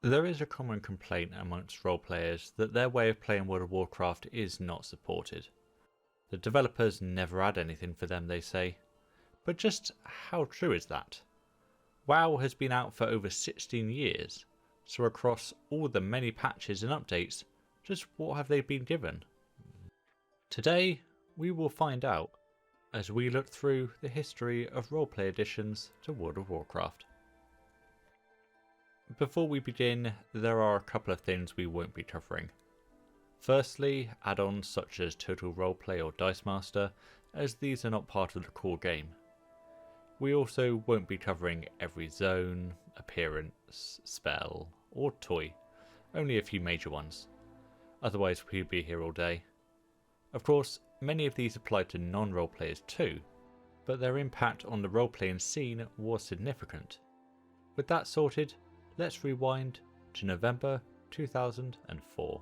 There is a common complaint amongst roleplayers that their way of playing World of Warcraft is not supported. The developers never add anything for them, they say. But just how true is that? WoW has been out for over 16 years, so across all the many patches and updates, just what have they been given? Today, we will find out as we look through the history of roleplay additions to World of Warcraft. Before we begin, there are a couple of things we won't be covering. Firstly, add-ons such as Total Roleplay or Dice Master, as these are not part of the core game. We also won't be covering every zone, appearance, spell, or toy, only a few major ones. Otherwise we'd be here all day. Of course, many of these apply to non-roleplayers too, but their impact on the roleplaying scene was significant. With that sorted, let's rewind to November 2004.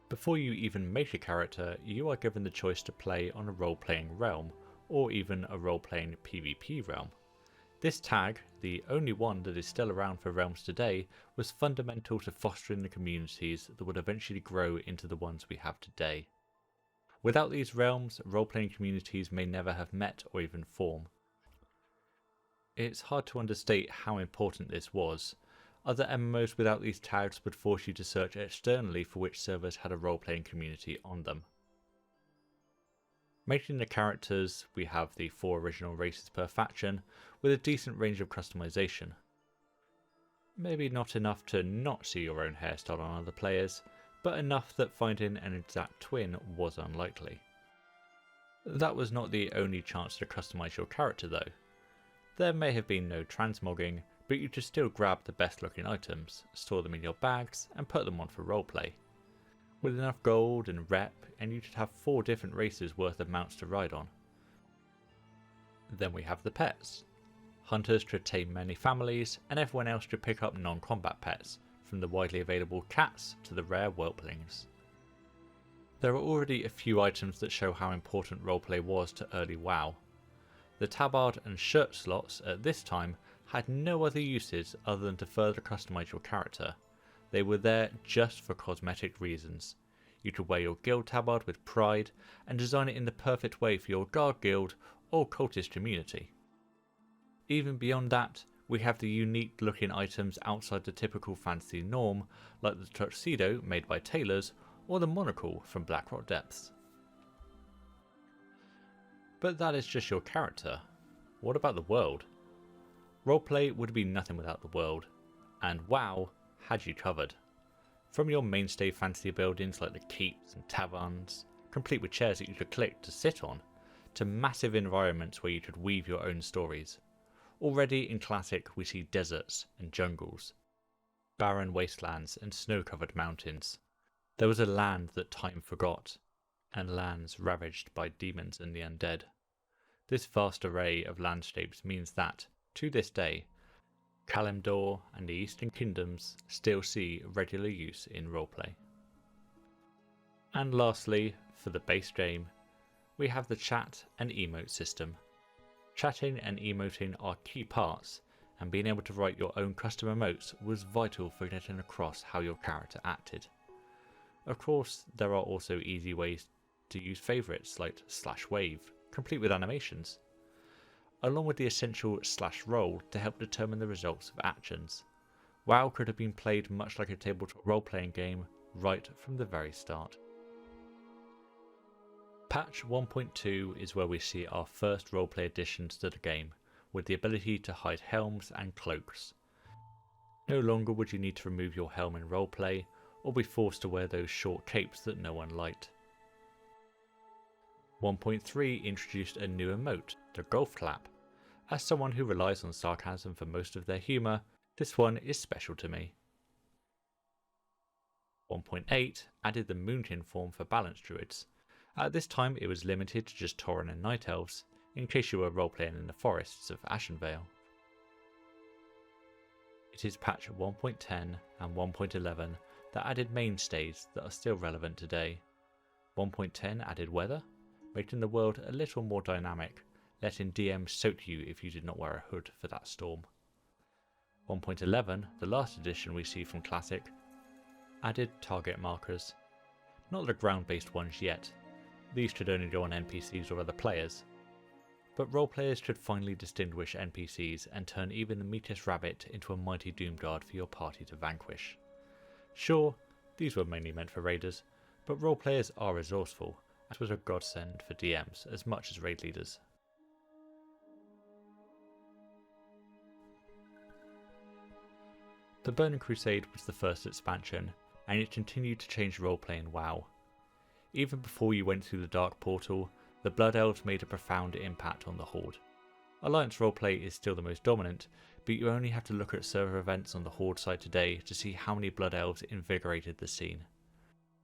Before you even make a character, you are given the choice to play on a role-playing realm, or even a role-playing PvP realm. This tag, the only one that is still around for realms today, was fundamental to fostering the communities that would eventually grow into the ones we have today. Without these realms, role-playing communities may never have met or even form. It's hard to understate how important this was. Other MMOs without these tags would force you to search externally for which servers had a role-playing community on them. Making the characters, we have the 4 original races per faction, with a decent range of customization. Maybe not enough to not see your own hairstyle on other players, but enough that finding an exact twin was unlikely. That was not the only chance to customize your character though. There may have been no transmogging, but you could still grab the best looking items, store them in your bags, and put them on for roleplay. With enough gold and rep, and you could have 4 different races worth of mounts to ride on. Then we have the pets. Hunters could tame many families, and everyone else could pick up non-combat pets, from the widely available cats to the rare whelplings. There are already a few items that show how important roleplay was to early WoW. The tabard and shirt slots at this time had no other uses other than to further customize your character. They were there just for cosmetic reasons. You could wear your guild tabard with pride and design it in the perfect way for your guard guild or cultist community. Even beyond that, we have the unique looking items outside the typical fantasy norm, like the tuxedo made by tailors or the monocle from Blackrock Depths. But that is just your character. What about the world? Roleplay would be nothing without the world, and WoW had you covered. From your mainstay fantasy buildings like the keeps and taverns, complete with chairs that you could click to sit on, to massive environments where you could weave your own stories. Already in Classic we see deserts and jungles, barren wastelands and snow-covered mountains. There was a land that time forgot, and lands ravaged by demons and the undead. This vast array of landscapes means that, to this day, Kalimdor and the Eastern Kingdoms still see regular use in roleplay. And lastly, for the base game, we have the chat and emote system. Chatting and emoting are key parts, and being able to write your own custom emotes was vital for getting across how your character acted. Of course, there are also easy ways to use favourites like /wave, complete with animations, along with the essential /roll to help determine the results of actions. WoW could have been played much like a tabletop role-playing game right from the very start. Patch 1.2 is where we see our first roleplay additions to the game, with the ability to hide helms and cloaks. No longer would you need to remove your helm in roleplay, or be forced to wear those short capes that no one liked. 1.3 introduced a new emote, the golf clap. As someone who relies on sarcasm for most of their humour, this one is special to me. 1.8 added the Moonkin form for balance druids. At this time it was limited to just Tauren and Night Elves, in case you were roleplaying in the forests of Ashenvale. It is patch 1.10 and 1.11 that added mainstays that are still relevant today. 1.10 added weather, making the world a little more dynamic, letting DMs soak you if you did not wear a hood for that storm. 1.11, the last addition we see from Classic, added target markers. Not the ground-based ones yet, these should only go on NPCs or other players, but roleplayers should finally distinguish NPCs and turn even the meatiest rabbit into a mighty Doomguard for your party to vanquish. Sure, these were mainly meant for raiders, but roleplayers are resourceful, as was a godsend for DMs as much as raid leaders. The Burning Crusade was the first expansion, and it continued to change roleplay in WoW. Even before you went through the Dark Portal, the Blood Elves made a profound impact on the Horde. Alliance roleplay is still the most dominant, but you only have to look at server events on the Horde side today to see how many Blood Elves invigorated the scene.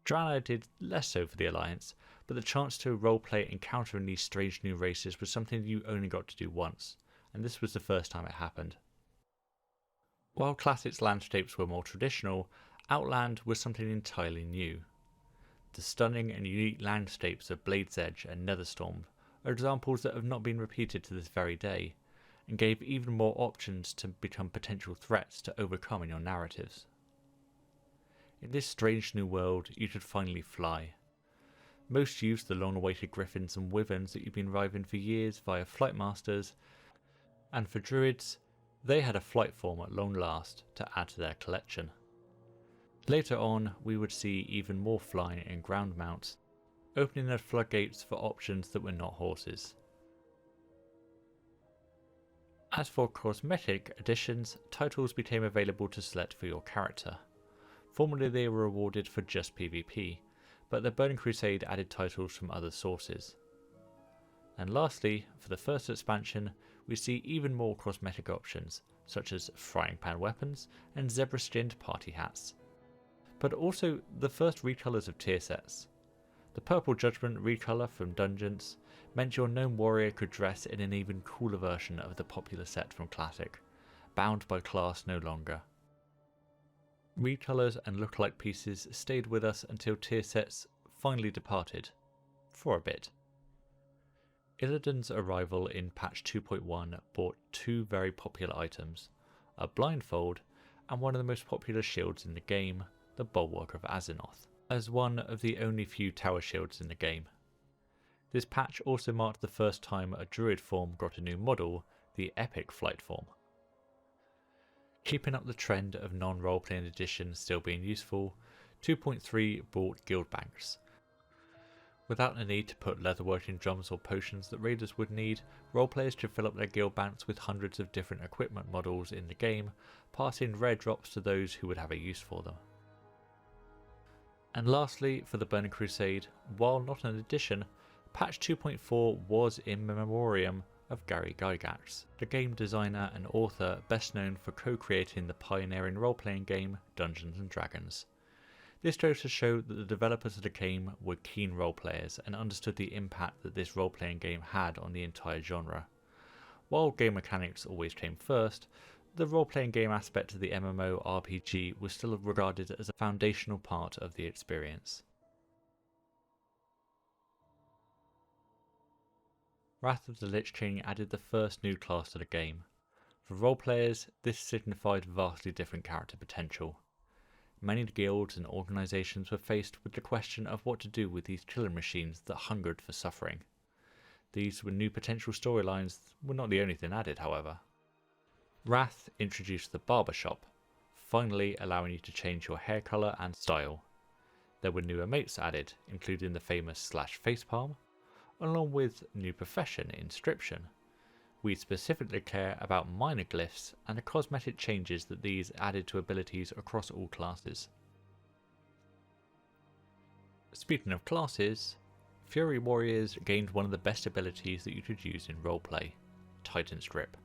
Draenor did less so for the Alliance, but the chance to roleplay encountering these strange new races was something you only got to do once, and this was the first time it happened. While Classic's landscapes were more traditional, Outland was something entirely new. The stunning and unique landscapes of Blade's Edge and Netherstorm are examples that have not been repeated to this very day, and gave even more options to become potential threats to overcome in your narratives. In this strange new world, you could finally fly. Most used the long-awaited griffins and wyverns that you've been riding for years via flight masters, and for druids, they had a flight form at long last to add to their collection. Later on, we would see even more flying and ground mounts, opening the floodgates for options that were not horses. As for cosmetic additions, titles became available to select for your character. Formerly they were awarded for just PvP, but the Burning Crusade added titles from other sources. And lastly, for the first expansion, we see even more cosmetic options, such as frying pan weapons and zebra-skinned party hats. But also the first recolors of tier sets. The Purple Judgment recolor from Dungeons meant your gnome warrior could dress in an even cooler version of the popular set from Classic, bound by class no longer. Recolors and lookalike pieces stayed with us until tier sets finally departed, for a bit. Illidan's arrival in patch 2.1 brought two very popular items, a blindfold and one of the most popular shields in the game, the Bulwark of Azeroth, as one of the only few tower shields in the game. This patch also marked the first time a druid form got a new model, the Epic Flight form. Keeping up the trend of non-roleplaying editions still being useful, 2.3 brought guild banks. Without the need to put leatherworking drums or potions that raiders would need, roleplayers could fill up their guild banks with hundreds of different equipment models in the game, passing rare drops to those who would have a use for them. And lastly, for the Burning Crusade, while not an addition, patch 2.4 was in memoriam of Gary Gygax, the game designer and author best known for co-creating the pioneering role-playing game Dungeons & Dragons. This goes to show that the developers of the game were keen role-players and understood the impact that this role-playing game had on the entire genre. While game mechanics always came first, the role-playing game aspect of the MMORPG was still regarded as a foundational part of the experience. Wrath of the Lich King added the first new class to the game. For role-players, this signified vastly different character potential. Many guilds and organisations were faced with the question of what to do with these killer machines that hungered for suffering. These were new potential storylines were not the only thing added, however. Wrath introduced the barber shop, finally allowing you to change your hair colour and style. There were newer mates added, including the famous /facepalm, along with new profession inscription. We specifically care about minor glyphs and the cosmetic changes that these added to abilities across all classes. Speaking of classes, Fury Warriors gained one of the best abilities that you could use in roleplay, Titan's Grip.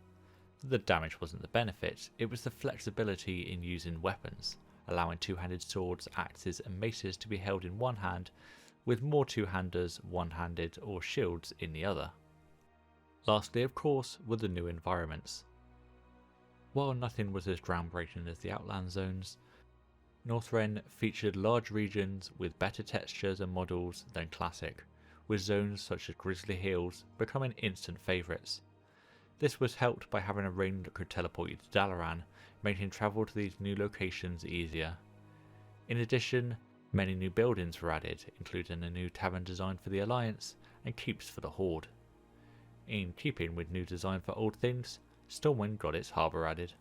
The damage wasn't the benefit, it was the flexibility in using weapons, allowing two-handed swords, axes and maces to be held in one hand, with more two-handers, one-handed or shields in the other. Lastly, of course, were the new environments. While nothing was as groundbreaking as the Outland zones, Northrend featured large regions with better textures and models than Classic, with zones such as Grizzly Hills becoming instant favourites. This was helped by having a ring that could teleport you to Dalaran, making travel to these new locations easier. In addition, many new buildings were added, including a new tavern design for the Alliance and keeps for the Horde. In keeping with new design for old things, Stormwind got its harbour added.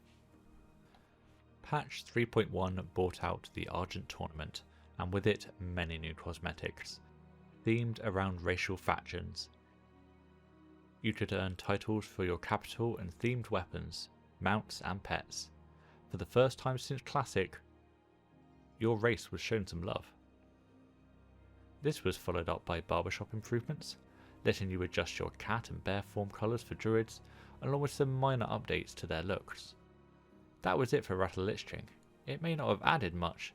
Patch 3.1 brought out the Argent Tournament, and with it many new cosmetics, themed around racial factions. You could earn titles for your capital and themed weapons, mounts and pets. For the first time since Classic, your race was shown some love. This was followed up by barbershop improvements, letting you adjust your cat and bear form colours for druids, along with some minor updates to their looks. That was it for Rattle Lich King. It may not have added much,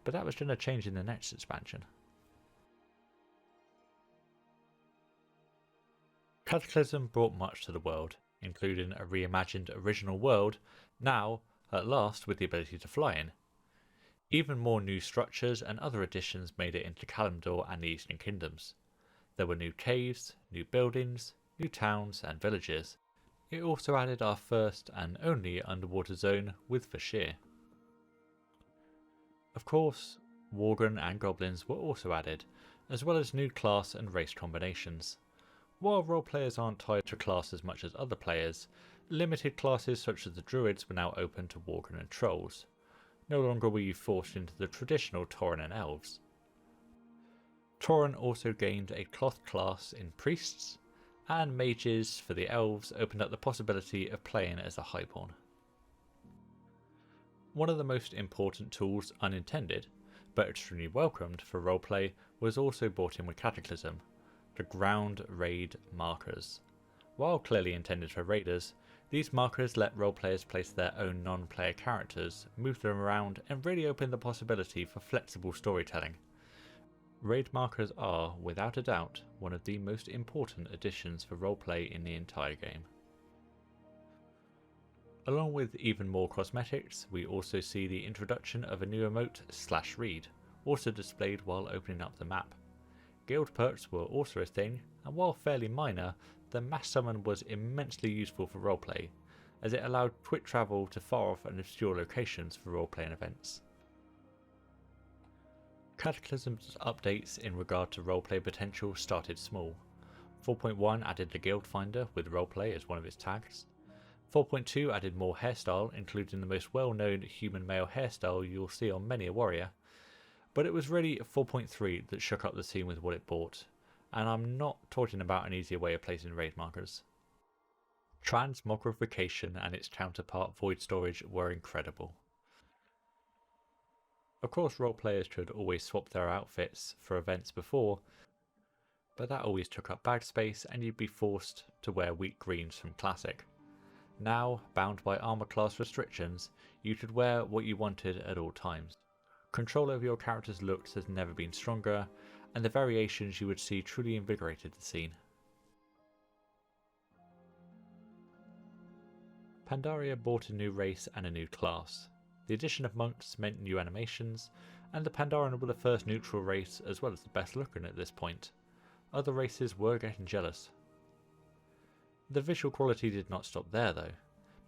but that was going to change in the next expansion. Cataclysm brought much to the world, including a reimagined original world, now, at last, with the ability to fly in. Even more new structures and other additions made it into Kalimdor and the Eastern Kingdoms. There were new caves, new buildings, new towns and villages. It also added our first and only underwater zone with Vashir. Of course, Worgen and Goblins were also added, as well as new class and race combinations. While roleplayers aren't tied to class as much as other players, limited classes such as the Druids were now open to Worgen and Trolls. No longer were you forced into the traditional Tauren and Elves. Tauren also gained a cloth class in Priests, and Mages for the Elves opened up the possibility of playing as a Highborn. One of the most important tools unintended, but extremely welcomed for roleplay, was also brought in with Cataclysm, the Ground Raid Markers. While clearly intended for raiders, these markers let roleplayers place their own non-player characters, move them around, and really open the possibility for flexible storytelling. Raid markers are, without a doubt, one of the most important additions for roleplay in the entire game. Along with even more cosmetics, we also see the introduction of a new emote, /read, also displayed while opening up the map. Guild perks were also a thing, and while fairly minor, the mass summon was immensely useful for roleplay, as it allowed quick travel to far off and obscure locations for roleplaying events. Cataclysm's updates in regard to roleplay potential started small. 4.1 added the Guild Finder with roleplay as one of its tags. 4.2 added more hairstyle, including the most well-known human male hairstyle you'll see on many a warrior. But it was really 4.3 that shook up the scene with what it brought, and I'm not talking about an easier way of placing raid markers. Transmogrification and its counterpart Void Storage were incredible. Of course, roleplayers could always swap their outfits for events before, but that always took up bag space and you'd be forced to wear weak greens from Classic. Now, bound by armor class restrictions, you could wear what you wanted at all times. Control over your character's looks has never been stronger, and the variations you would see truly invigorated the scene. Pandaria brought a new race and a new class. The addition of monks meant new animations, and the Pandaren were the first neutral race as well as the best looking at this point. Other races were getting jealous. The visual quality did not stop there though.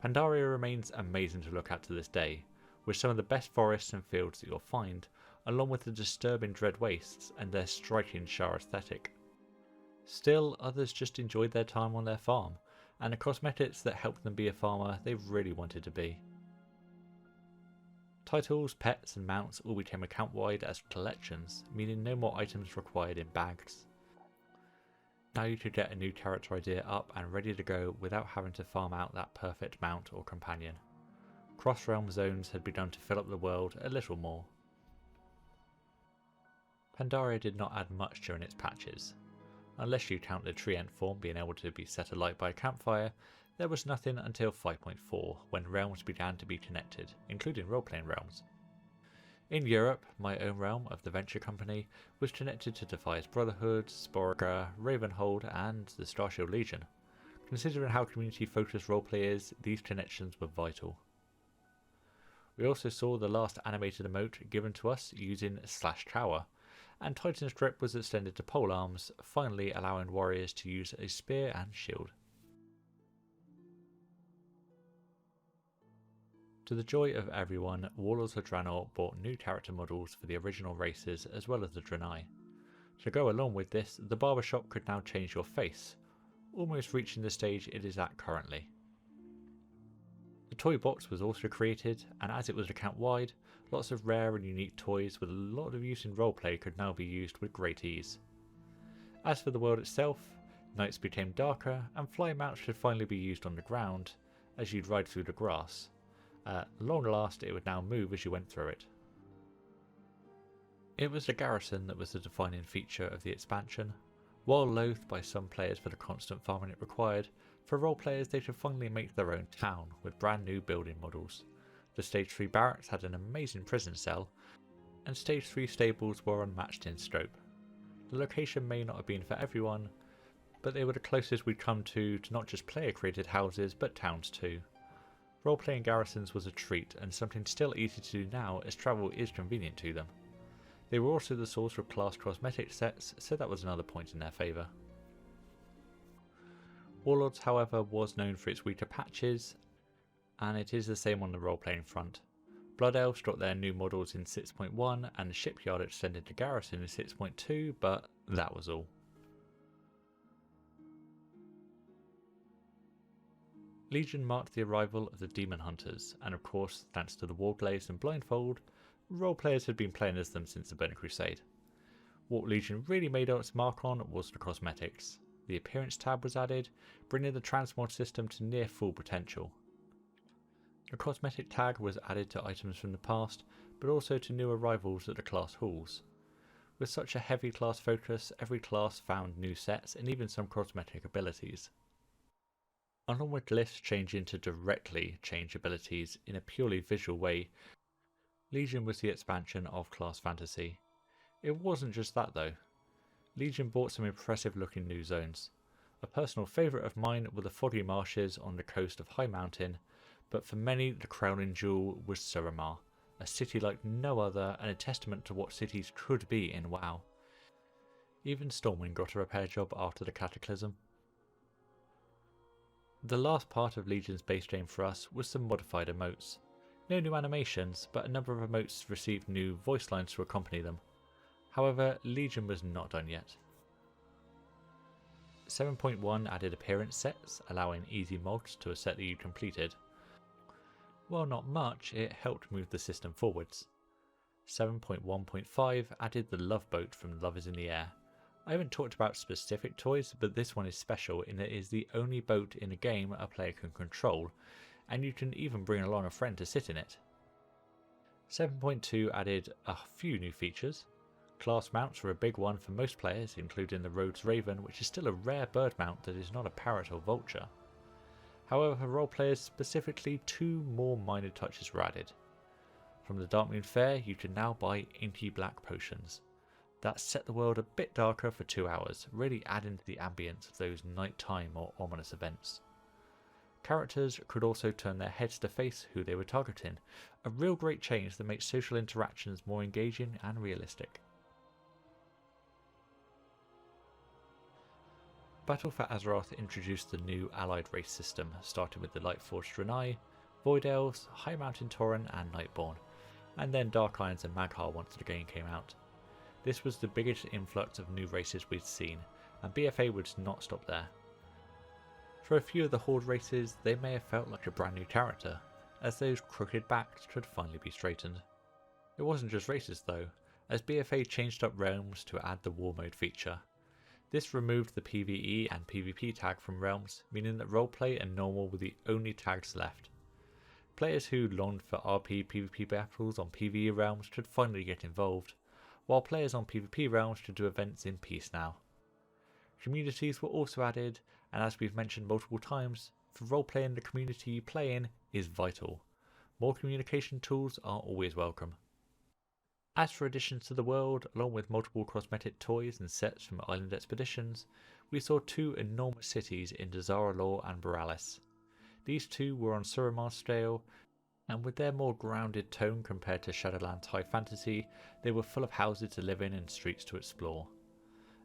Pandaria remains amazing to look at to this day, with some of the best forests and fields that you'll find, along with the disturbing dread wastes and their striking Shar aesthetic. Still, others just enjoyed their time on their farm, and the cosmetics that helped them be a farmer they really wanted to be. Titles, pets and mounts all became account-wide as collections, meaning no more items required in bags. Now you could get a new character idea up and ready to go without having to farm out that perfect mount or companion. Cross-realm zones had begun to fill up the world a little more. Pandaria did not add much during its patches. Unless you count the Treant form being able to be set alight by a campfire, there was nothing until 5.4, when realms began to be connected, including role-playing realms. In Europe, my own realm of the Venture Company was connected to Defias Brotherhood, Sporica, Ravenhold and the Starshield Legion. Considering how community-focused roleplay is, these connections were vital. We also saw the last animated emote given to us using /tower, and Titan's grip was extended to polearms, finally allowing warriors to use a spear and shield. To the joy of everyone, Warlords of Draenor bought new character models for the original races as well as the Draenei. To go along with this, the barbershop could now change your face, almost reaching the stage it is at currently. The toy box was also created, and as it was account-wide, lots of rare and unique toys with a lot of use in roleplay could now be used with great ease. As for the world itself, nights became darker and fly mounts should finally be used on the ground as you'd ride through the grass. At long last it would now move as you went through it. It was the garrison that was the defining feature of the expansion. While loathed by some players for the constant farming it required, for role players they should finally make their own town with brand new building models. The Stage 3 barracks had an amazing prison cell, and Stage 3 stables were unmatched in scope. The location may not have been for everyone, but they were the closest we'd come to not just player created houses but towns too. Role-playing garrisons was a treat and something still easy to do now as travel is convenient to them. They were also the source of class cosmetic sets, so that was another point in their favour. Warlords, however, was known for its weaker patches, and it is the same on the role-playing front. Blood Elves got their new models in 6.1 and the Shipyard extended the garrison in 6.2, but that was all. Legion marked the arrival of the Demon Hunters, and of course, thanks to the Warglaives and Blindfold, role-players had been playing as them since the Burning Crusade. What Legion really made its mark on was the cosmetics. The Appearance tab was added, bringing the transmod system to near full potential. The cosmetic tag was added to items from the past, but also to new arrivals at the class halls. With such a heavy class focus, every class found new sets and even some cosmetic abilities. Along with glyphs changing to directly change abilities in a purely visual way, Legion was the expansion of class fantasy. It wasn't just that though. Legion bought some impressive looking new zones. A personal favourite of mine were the foggy marshes on the coast of High Mountain, but for many the crowning jewel was Suramar, a city like no other and a testament to what cities could be in WoW. Even Stormwind got a repair job after the Cataclysm. The last part of Legion's base game for us was some modified emotes. No new animations, but a number of emotes received new voice lines to accompany them. However, Legion was not done yet. 7.1 added appearance sets, allowing easy mods to a set that you completed. While not much, it helped move the system forwards. 7.1.5 added the Love Boat from Love is in the Air. I haven't talked about specific toys, but this one is special in that it is the only boat in a game a player can control, and you can even bring along a friend to sit in it. 7.2 added a few new features. Class mounts were a big one for most players, including the Rhodes Raven, which is still a rare bird mount that is not a parrot or vulture. However, for role players specifically, 2 more minor touches were added. From the Darkmoon Fair, you can now buy inky black potions. That set the world a bit darker for 2 hours, really adding to the ambience of those nighttime or ominous events. Characters could also turn their heads to face who they were targeting, a real great change that makes social interactions more engaging and realistic. Battle for Azeroth introduced the new allied race system, starting with the Lightforged Draenei, Void Elves, High Mountain Tauren and Nightborn, and then Dark Irons and Mag'har once the game came out. This was the biggest influx of new races we'd seen, and BFA would not stop there. For a few of the Horde races, they may have felt like a brand new character, as those crooked backs could finally be straightened. It wasn't just races though, as BFA changed up realms to add the War Mode feature. This removed the PvE and PvP tag from realms, meaning that roleplay and normal were the only tags left. Players who longed for RP PvP battles on PvE realms could finally get involved, while players on PvP realms could do events in peace now. Communities were also added, and as we've mentioned multiple times, for roleplaying the community you play in is vital. More communication tools are always welcome. As for additions to the world, along with multiple cosmetic toys and sets from island expeditions, we saw 2 enormous cities in Dazar'alor and Borealis. These 2 were on Suramar's scale, and with their more grounded tone compared to Shadowlands high fantasy, they were full of houses to live in and streets to explore.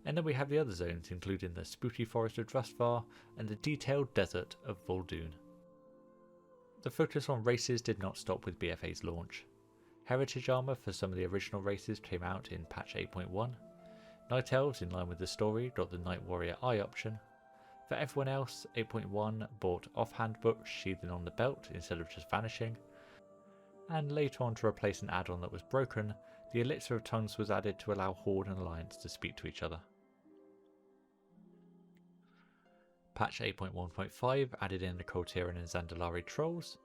And then we have the other zones, including the spooky forest of Drustvar and the detailed desert of Vol'dun. The focus on races did not stop with BFA's launch. Heritage armor for some of the original races came out in patch 8.1. Night Elves, in line with the story, got the Night Warrior Eye option. For everyone else, 8.1 bought offhand books sheathing on the belt instead of just vanishing. And later on, to replace an add-on that was broken, the Elixir of Tongues was added to allow Horde and Alliance to speak to each other. Patch 8.1.5 added in the Koltiran and Zandalari trolls,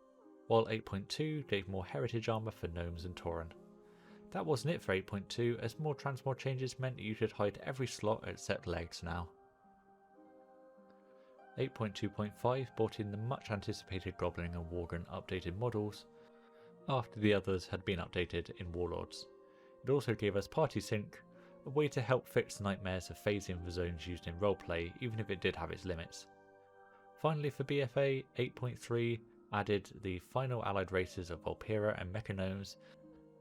while 8.2 gave more heritage armor for gnomes and Tauren. That wasn't it for 8.2, as more transmog changes meant that you could hide every slot except legs now. 8.2.5 brought in the much anticipated Goblin and Worgen updated models, after the others had been updated in Warlords. It also gave us Party Sync, a way to help fix the nightmares of phasing for zones used in roleplay, even if it did have its limits. Finally for BFA, 8.3 added the final allied races of Volpira and Mechanomes,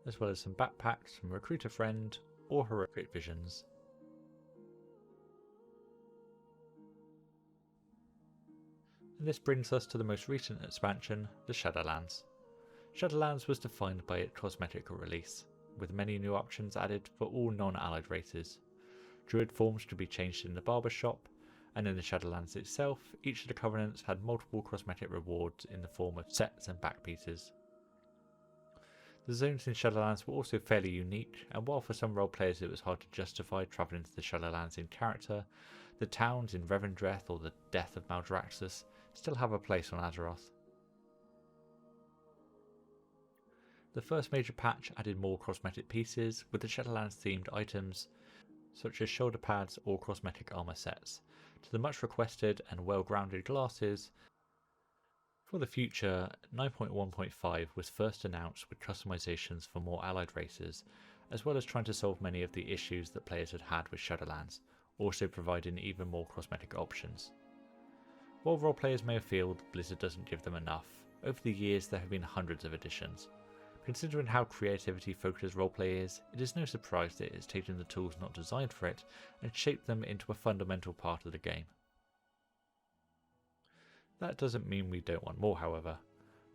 as well as some backpacks from Recruiter Friend or Horrific Visions. And this brings us to the most recent expansion, the Shadowlands. Shadowlands was defined by its cosmetic release, with many new options added for all non-allied races. Druid forms could be changed in the barber shop, and in the Shadowlands itself, each of the covenants had multiple cosmetic rewards in the form of sets and back pieces. The zones in Shadowlands were also fairly unique, and while for some role players it was hard to justify travelling to the Shadowlands in character, the towns in Revendreth or the Death of Maldraxxus still have a place on Azeroth. The first major patch added more cosmetic pieces, with the Shadowlands themed items such as shoulder pads or cosmetic armor sets, to the much requested and well grounded glasses. For the future, 9.1.5 was first announced with customizations for more allied races, as well as trying to solve many of the issues that players had had with Shadowlands, also providing even more cosmetic options. While role players may have felt Blizzard doesn't give them enough, over the years there have been hundreds of additions. Considering how creativity focused roleplay is, it is no surprise that it has taken the tools not designed for it and shaped them into a fundamental part of the game. That doesn't mean we don't want more, however.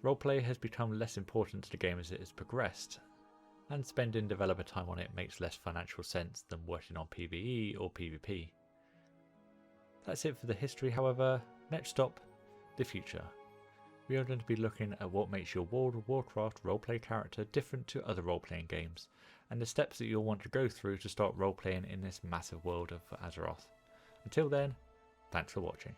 Roleplay has become less important to the game as it has progressed, and spending developer time on it makes less financial sense than working on PvE or PvP. That's it for the history, however. Next stop, the future. We are going to be looking at what makes your World of Warcraft roleplay character different to other roleplaying games, and the steps that you'll want to go through to start roleplaying in this massive world of Azeroth. Until then, thanks for watching.